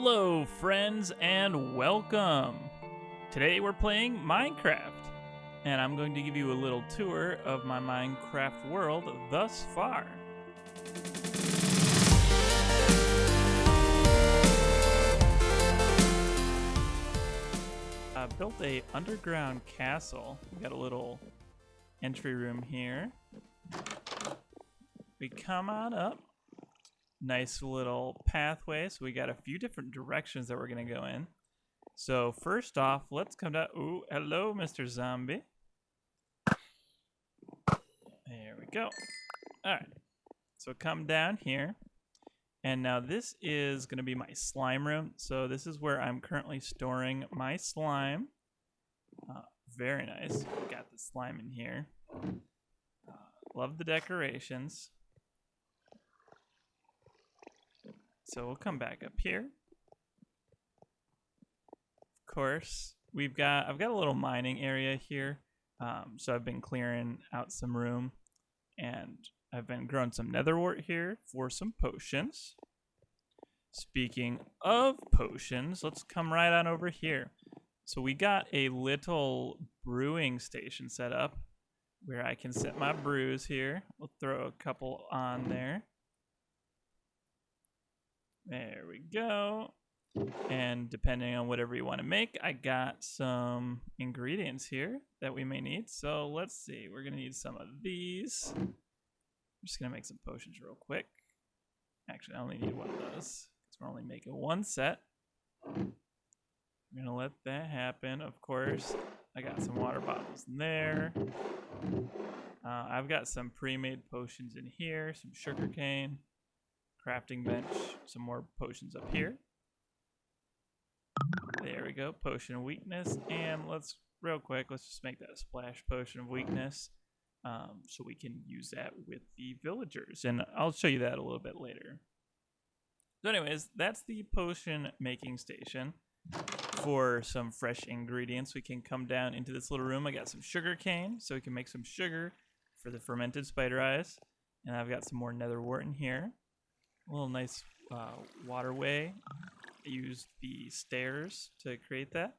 Hello, friends, and welcome. Today we're playing Minecraft, and I'm going to give you a little tour of my Minecraft world thus far. I built a underground castle. We got a little entry room here. We come on up. Nice little pathway, so we got a few different directions that we're gonna go in. So first off, let's come down. Ooh, hello, Mr. Zombie. There we go. All right, so come down here, and now this is gonna be my slime room. So this is where I'm currently storing my slime. Very nice. Got the slime in here. Love the decorations. So we'll come back up here. Of course, I've got a little mining area here. So I've been clearing out some room, and I've been growing some netherwort here for some potions. Speaking of potions, let's come right on over here. So we got a little brewing station set up where I can set my brews here. We'll throw a couple on there. There we go. And depending on whatever you want to make, I got some ingredients here that we may need. So let's see. We're going to need some of these. I'm just going to make some potions real quick. Actually, I only need one of those because we're only making one set. I'm going to let that happen. Of course, I got some water bottles in there. I've got some pre-made potions in here, some sugarcane. Crafting bench, some more potions up here. There we go, potion of weakness, and let's just make that a splash potion of weakness, so we can use that with the villagers, and I'll show you that a little bit later. So anyways, that's the potion making station. For some fresh ingredients, we can come down into this little room. I got some sugar cane, so we can make some sugar for the fermented spider eyes, and I've got some more netherwort in here. A little nice waterway. I used the stairs to create that.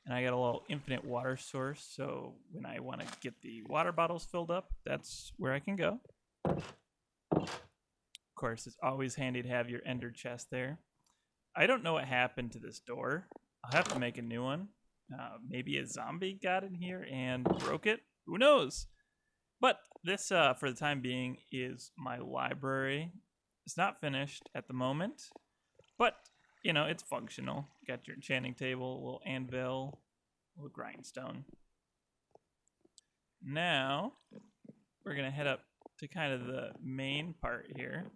And I got a little infinite water source, so when I want to get the water bottles filled up, that's where I can go. Of course, it's always handy to have your ender chest there. I don't know what happened to this door. I'll have to make a new one. Maybe a zombie got in here and broke it. Who knows? But this, for the time being, is my library. It's not finished at the moment, but, you know, it's functional. Got your enchanting table, a little anvil, a little grindstone. Now, we're going to head up to kind of the main part here.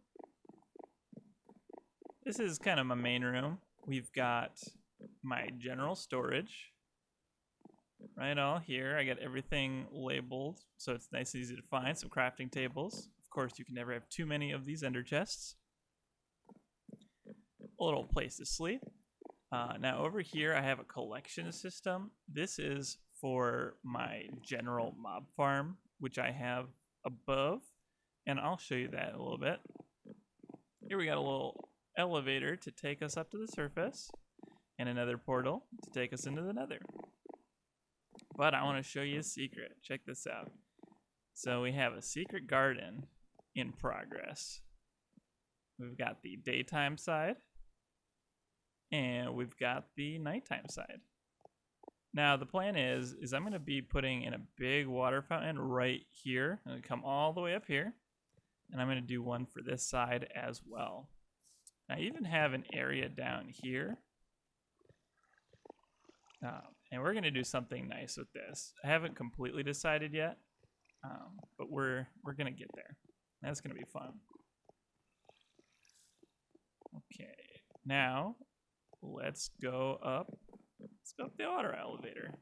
This is kind of my main room. We've got my general storage right all here. I got everything labeled, so it's nice and easy to find. Some crafting tables. Of course, you can never have too many of these ender chests. A little place to sleep. Now over here, I have a collection system. This is for my general mob farm, which I have above, and I'll show you that in a little bit. Here we got a little elevator to take us up to the surface, and another portal to take us into the nether. But I want to show you a secret. Check this out. So we have a secret garden in progress. We've got the daytime side, and we've got the nighttime side. Now the plan is I'm going to be putting in a big water fountain right here. I'm going to come all the way up here, and I'm going to do one for this side as well. I even have an area down here, and we're going to do something nice with this. I haven't completely decided yet, but we're going to get there. That's going to be fun. Okay, now let's go up the water elevator.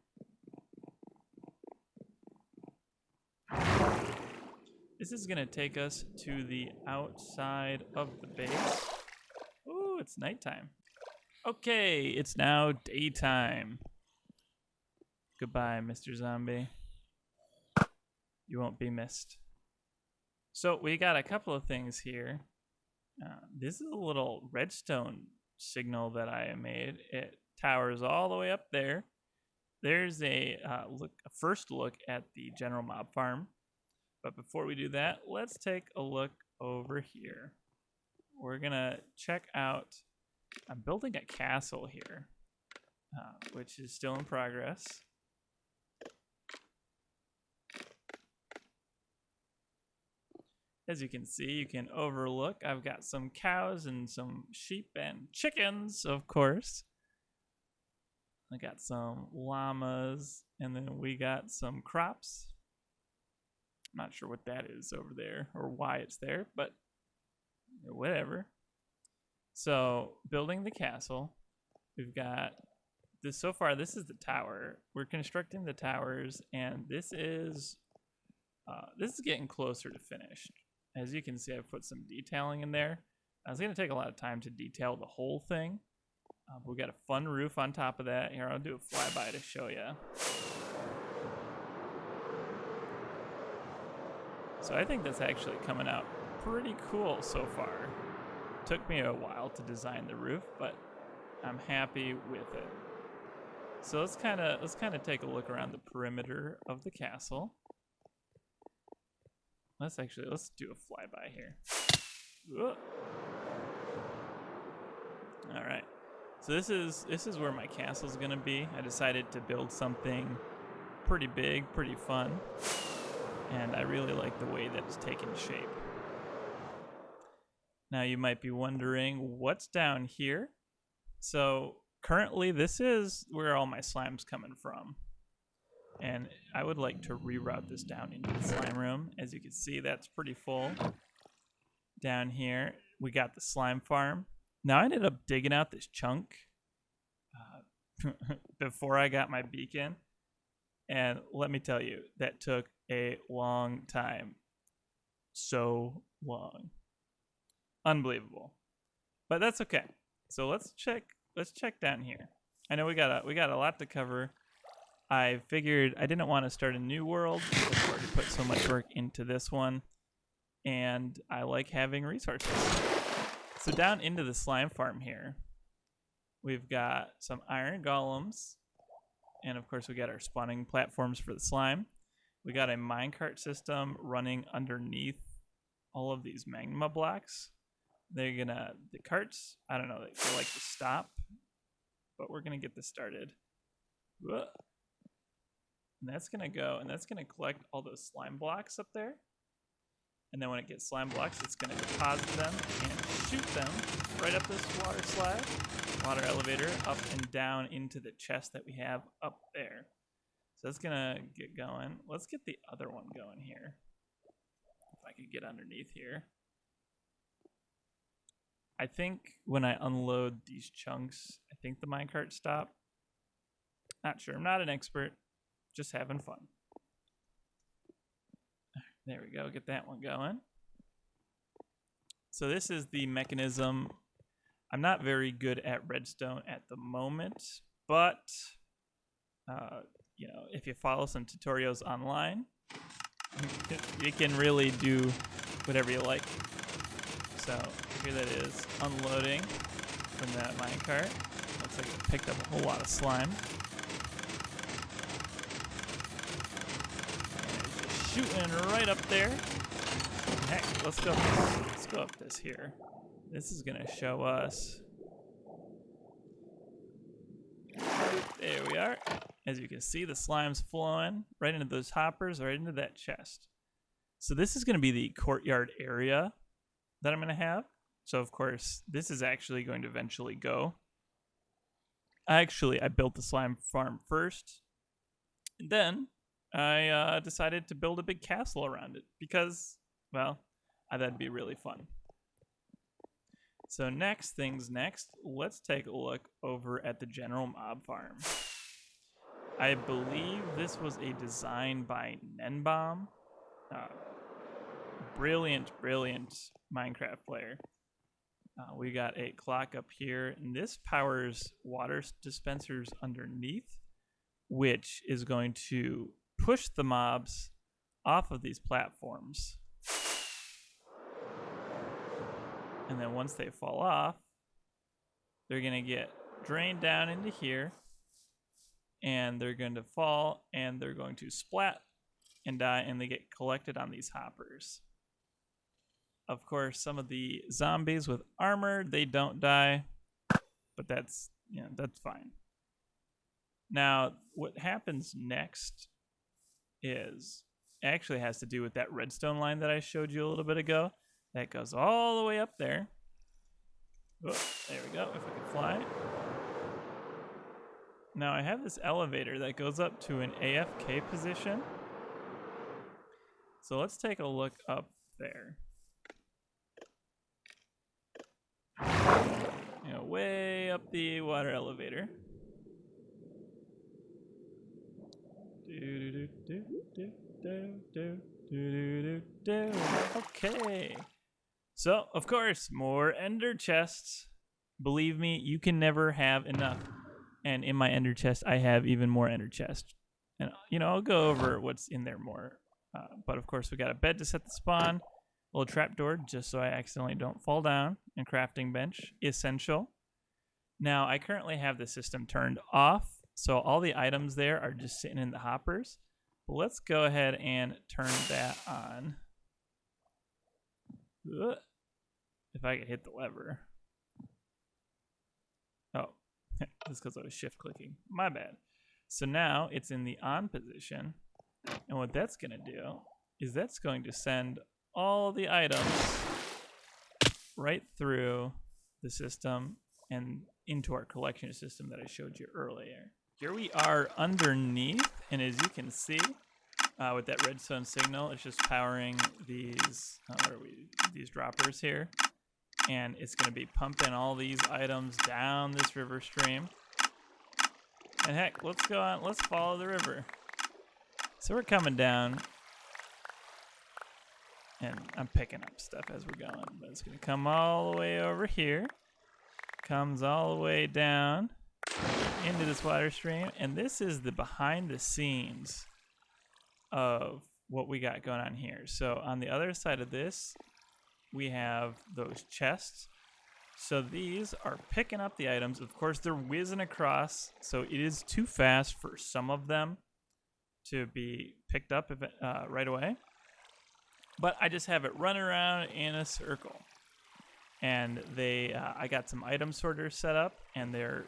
This is going to take us to the outside of the base. Ooh, it's nighttime. Okay, it's now daytime. Goodbye, Mr. Zombie. You won't be missed. So we got a couple of things here. This is a little redstone signal that I made. It towers all the way up there. There's a first look at the general mob farm. But before we do that, let's take a look over here. We're gonna check out, I'm building a castle here, which is still in progress. As you can see, you can overlook, I've got some cows and some sheep and chickens, of course. I got some llamas, and then we got some crops. I'm not sure what that is over there or why it's there, but whatever. So, building the castle, we've got this. So far, this is the tower. We're constructing the towers, and this is getting closer to finished. As you can see, I've put some detailing in there. It's going to take a lot of time to detail the whole thing. We've got a fun roof on top of that. Here, I'll do a flyby to show you. So I think that's actually coming out pretty cool so far. Took me a while to design the roof, but I'm happy with it. So let's kind of take a look around the perimeter of the castle. Let's do a flyby here. Whoa. All right. So this is where my castle's gonna be. I decided to build something pretty big, pretty fun, and I really like the way that it's taken shape. Now you might be wondering what's down here. So currently this is where all my slime's coming from. And I would like to reroute this down into the slime room. As you can see, that's pretty full. Down here, we got the slime farm. Now I ended up digging out this chunk before I got my beacon. And let me tell you, that took a long time. So long. Unbelievable. But that's okay. So let's check down here. I know we got a lot to cover. I figured I didn't want to start a new world because I've already put so much work into this one, and I like having resources. So down into the slime farm here, we've got some iron golems, and of course we got our spawning platforms for the slime. We got a minecart system running underneath all of these magma blocks. The carts, I don't know, they like to stop, but we're gonna get this started. Whoa. And that's gonna go, and that's gonna collect all those slime blocks up there. And then when it gets slime blocks, it's gonna deposit them and shoot them right up this water slide, water elevator, up and down into the chest that we have up there. So that's gonna get going. Let's get the other one going here. If I could get underneath here. I think when I unload these chunks, I think the minecart stop. Not sure, I'm not an expert. Just having fun. There we go, get that one going. So this is the mechanism. I'm not very good at redstone at the moment, but you know, if you follow some tutorials online, you can really do whatever you like. So here that is, unloading from that minecart. Looks like it picked up a whole lot of slime. Shooting right up there. Heck, let's go up this here. This is gonna show us. There we are. As you can see, the slime's flowing right into those hoppers, right into that chest. So this is gonna be the courtyard area that I'm gonna have. So of course, this is actually going to eventually go. I built the slime farm first, and then I decided to build a big castle around it because, well, I thought it'd be really fun. So next, let's take a look over at the general mob farm. I believe this was a design by Nenbomb. Brilliant Minecraft player. We got a clock up here, and this powers water dispensers underneath, which is going to push the mobs off of these platforms. And then once they fall off, they're going to get drained down into here, and they're going to fall, and they're going to splat and die, and they get collected on these hoppers. Of course, some of the zombies with armor, they don't die, but that's fine. Now, what happens next is actually has to do with that redstone line that I showed you a little bit ago. That goes all the way up there. Oh, there we go, if I can fly. Now I have this elevator that goes up to an AFK position. So let's take a look up there. You know, way up the water elevator. Okay. So, of course, more ender chests. Believe me, you can never have enough. And in my ender chest, I have even more ender chests. And, you know, I'll go over what's in there more. But, of course, we got a bed to set the spawn. A little trapdoor, just so I accidentally don't fall down. And crafting bench, essential. Now, I currently have the system turned off. So all the items there are just sitting in the hoppers. But let's go ahead and turn that on. If I could hit the lever. Oh, that's because I was shift clicking. My bad. So now it's in the on position. And what that's going to do is that's going to send all the items right through the system and into our collection system that I showed you earlier. Here we are underneath, and as you can see, with that redstone signal, it's just powering these these droppers here, and it's going to be pumping all these items down this river stream. And heck, let's go on, let's follow the river. So we're coming down, and I'm picking up stuff as we're going, but it's going to come all the way over here, comes all the way down into this water stream, and this is the behind the scenes of what we got going on here. So on the other side of this, we have those chests. So these are picking up the items. Of course, they're whizzing across, so it is too fast for some of them to be picked up right away. But I just have it run around in a circle. And I got some item sorters set up, and they're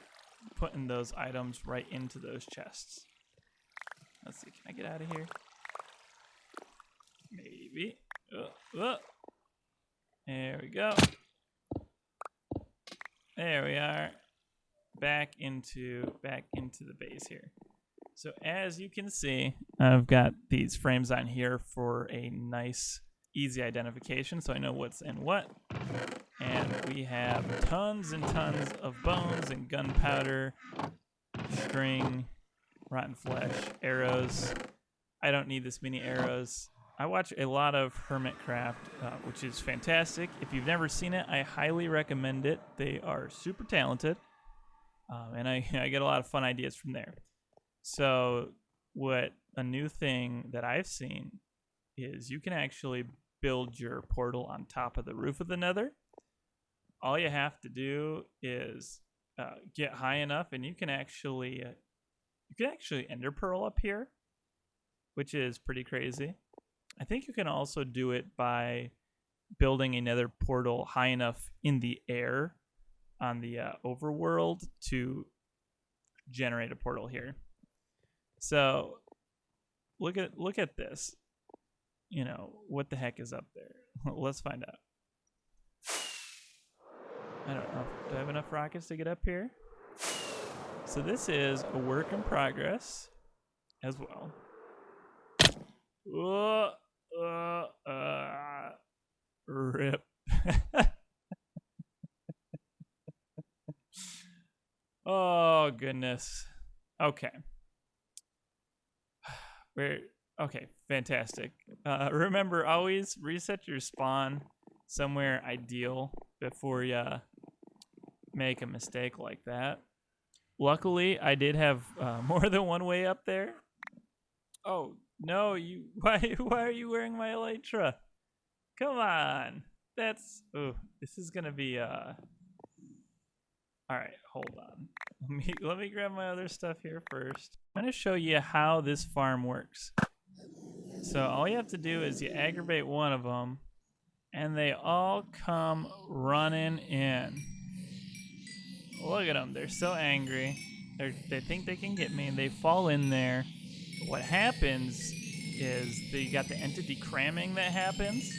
putting those items right into those chests. Let's see, can I get out of here? Maybe. There we go. There we are. Back into the base here. So as you can see, I've got these frames on here for a nice, easy identification, so I know what's in what. And we have tons and tons of bones and gunpowder, string, rotten flesh, arrows. I don't need this many arrows. I watch a lot of Hermitcraft, which is fantastic. If you've never seen it, I highly recommend it. They are super talented, and I get a lot of fun ideas from there. So what a new thing that I've seen is you can actually build your portal on top of the roof of the Nether. All you have to do is get high enough, and you can actually ender pearl up here, which is pretty crazy. I think you can also do it by building another portal high enough in the air on the overworld to generate a portal here. So look at this. You know, what the heck is up there? Let's find out. I don't know. Do I have enough rockets to get up here? So this is a work in progress as well. Rip. Oh, goodness. Okay. Okay, fantastic. Remember, always reset your spawn somewhere ideal before you make a mistake like that. Luckily, I did have more than one way up there. Oh, no, why are you wearing my elytra? Come on. This is going to be All right, hold on. Let me grab my other stuff here first. I'm going to show you how this farm works. So all you have to do is you aggravate one of them, and they all come running in. Look at them. They're so angry. They think they can get me, and they fall in there. But what happens is you got the entity cramming that happens.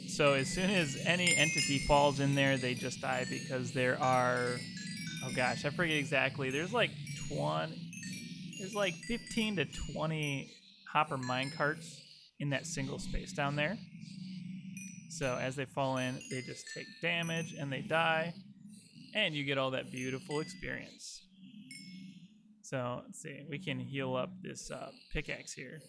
So as soon as any entity falls in there, they just die because there are, oh gosh, I forget exactly. There's like 15 to 20 hopper minecarts in that single space down there. So as they fall in, they just take damage and they die, and you get all that beautiful experience. So let's see, we can heal up this pickaxe here.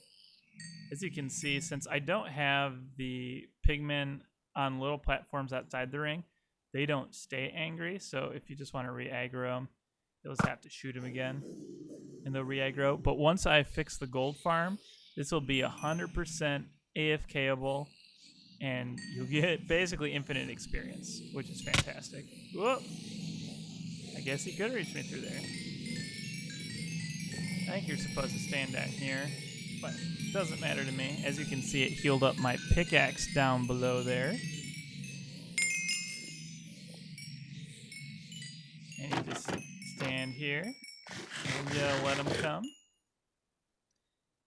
As you can see, since I don't have the pigmen on little platforms outside the ring, they don't stay angry. So if you just want to re-aggro them, you'll just have to shoot them again, and they'll re-aggro. But once I fix the gold farm, this will be 100% AFKable, and you'll get basically infinite experience, which is fantastic. Whoop! I guess he could reach me through there. I think you're supposed to stand down here, but it doesn't matter to me. As you can see, it healed up my pickaxe down below there. And you just stand here, and you let them come.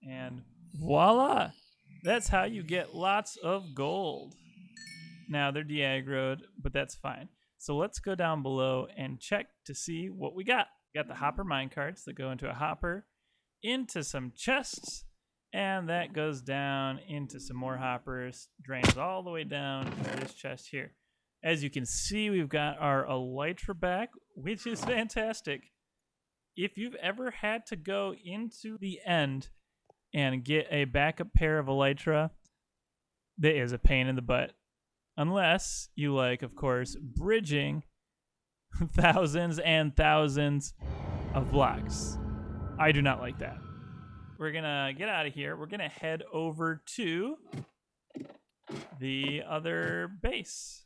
And voila! That's how you get lots of gold. Now they're de-aggroed, but that's fine. So let's go down below and check to see what we got. We got the hopper minecarts that go into a hopper, into some chests, and that goes down into some more hoppers, drains all the way down into this chest here. As you can see, we've got our elytra back, which is fantastic. If you've ever had to go into the end and get a backup pair of elytra, that is a pain in the butt. Unless you like, of course, bridging thousands and thousands of blocks. I do not like that. We're gonna get out of here. We're gonna head over to the other base.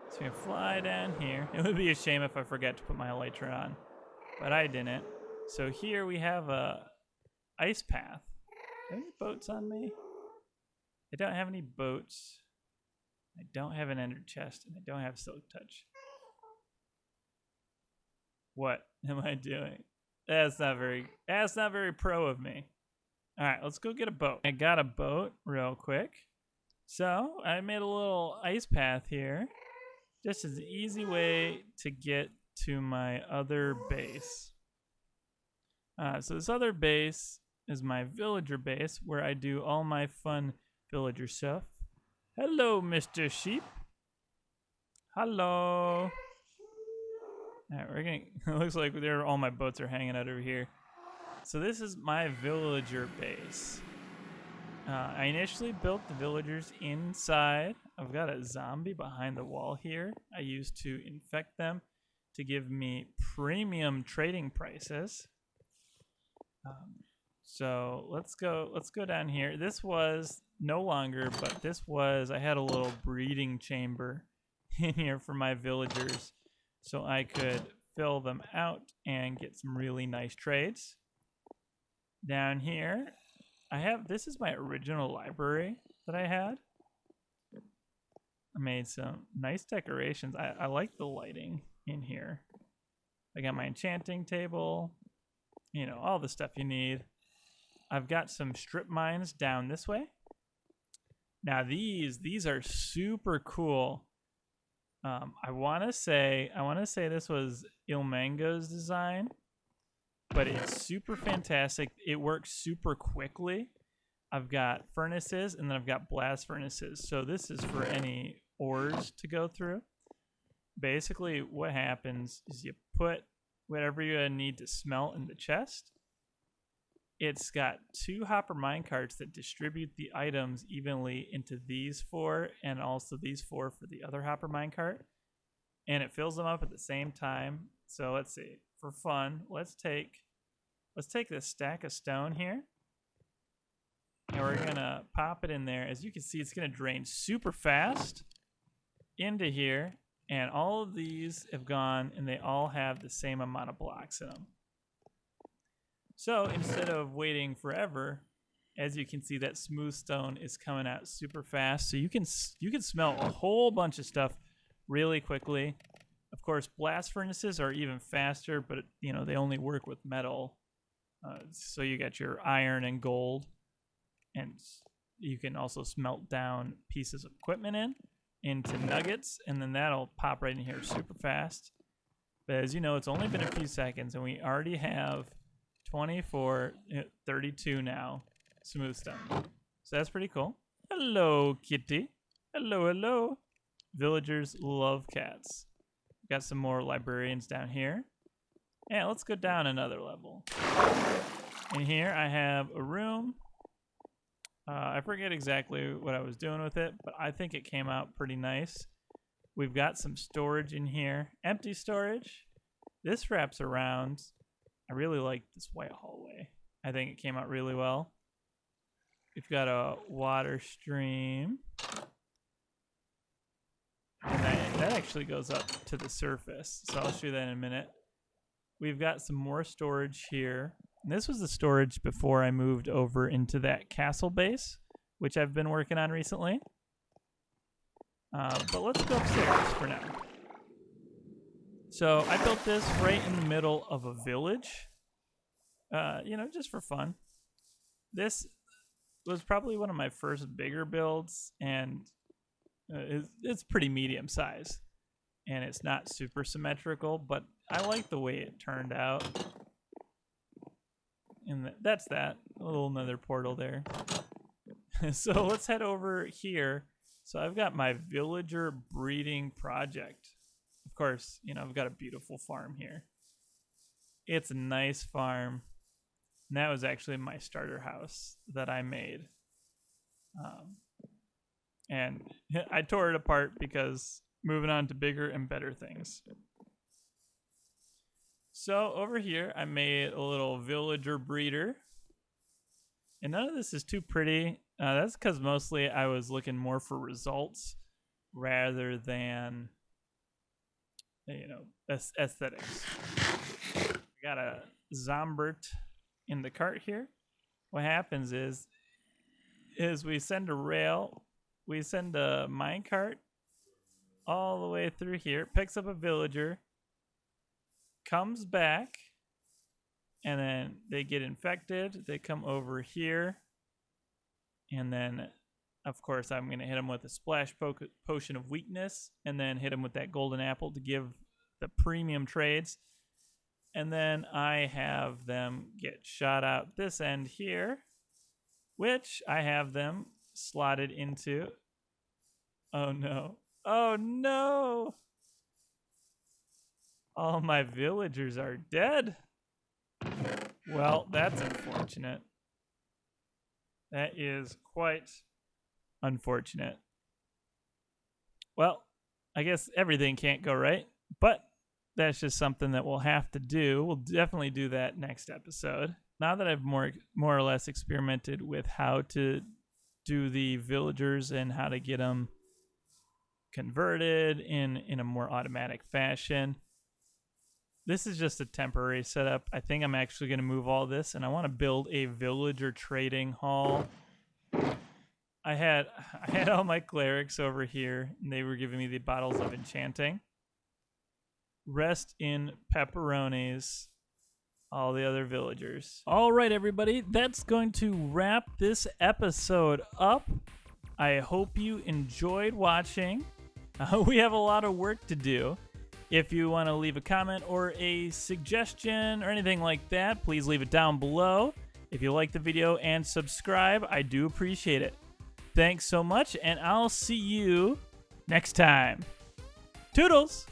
So we're gonna fly down here. It would be a shame if I forgot to put my elytra on, but I didn't. So here we have a ice path. Do I have any boats on me? I don't have any boats. I don't have an ender chest, and I don't have silk touch. What am I doing? That's not very pro of me. All right, let's go get a boat. I got a boat real quick. So I made a little ice path here, just as an easy way to get to my other base. So this other base is my villager base, where I do all my fun villager stuff. Hello, Mr. Sheep. Hello. All right, we're getting. It looks like all my boats are hanging out over here. So this is my villager base. I initially built the villagers inside. I've got a zombie behind the wall here. I used to infect them to give me premium trading prices. So let's go down here. This was no longer, but this was, I had a little breeding chamber in here for my villagers, so I could fill them out and get some really nice trades. Down here, this is my original library that I had. I made some nice decorations. I like the lighting in here. I got my enchanting table, you know, all the stuff you need. I've got some strip mines down this way. Now these are super cool. I want to say this was Ilmango's design, but it's super fantastic. It works super quickly. I've got furnaces, and then I've got blast furnaces. So this is for any ores to go through. Basically, what happens is you put whatever you need to smelt in the chest. It's got 2 hopper minecarts that distribute the items evenly into these 4 and also these 4 for the other hopper minecart. And it fills them up at the same time. So let's see. For fun, let's take this stack of stone here. And we're gonna pop it in there. As you can see, it's gonna drain super fast into here. And all of these have gone, and they all have the same amount of blocks in them. So instead of waiting forever, as you can see, that smooth stone is coming out super fast. So you can smelt a whole bunch of stuff really quickly. Of course, blast furnaces are even faster, but you know they only work with metal. So you got your iron and gold, and you can also smelt down pieces of equipment into nuggets, and then that'll pop right in here super fast. But as you know, it's only been a few seconds, and we already have 24, 32 now smooth stone. So that's pretty cool. Hello, kitty. Hello, hello. Villagers love cats. Got some more librarians down here. Yeah, let's go down another level. In here, I have a room. I forget exactly what I was doing with it, but I think it came out pretty nice. We've got some storage in here. Empty storage. This wraps around. I really like this white hallway. I think it came out really well. We've got a water stream. And that actually goes up to the surface. So I'll show you that in a minute. We've got some more storage here. And this was the storage before I moved over into that castle base, which I've been working on recently. But let's go upstairs for now. So I built this right in the middle of a village, you know, just for fun. This was probably one of my first bigger builds, and it's pretty medium size. And it's not super symmetrical, but I like the way it turned out. And that's that. A little nether portal there. So let's head over here. So I've got my villager breeding project. Of course, you know, I've got a beautiful farm here. It's a nice farm. And that was actually my starter house that I made. And I tore it apart because moving on to bigger and better things. So over here, I made a little villager breeder. And none of this is too pretty. That's because mostly I was looking more for results rather than, you know, aesthetics. I got a Zombert in the cart here. What happens is we send a rail, we send a minecart all the way through here, picks up a villager, comes back, and then they get infected. They come over here, and then, of course, I'm going to hit them with a splash potion of weakness, and then hit them with that golden apple to give the premium trades. And then I have them get shot out this end here, which I have them slotted into. Oh no. Oh no! All my villagers are dead. Well, that's unfortunate. That is quite unfortunate. Well, I guess everything can't go right, but that's just something that we'll have to do. We'll definitely do that next episode. Now that I've more or less experimented with how to do the villagers and how to get them converted in a more automatic fashion, this is just a temporary setup. I think I'm actually going to move all this, and I want to build a villager trading hall. I had all my clerics over here, and they were giving me the bottles of enchanting. Rest in pepperonis, all the other villagers. All right, everybody, that's going to wrap this episode up. I hope you enjoyed watching. We have a lot of work to do. If you want to leave a comment or a suggestion or anything like that, please leave it down below. If you like the video and subscribe, I do appreciate it. Thanks so much, and I'll see you next time. Toodles!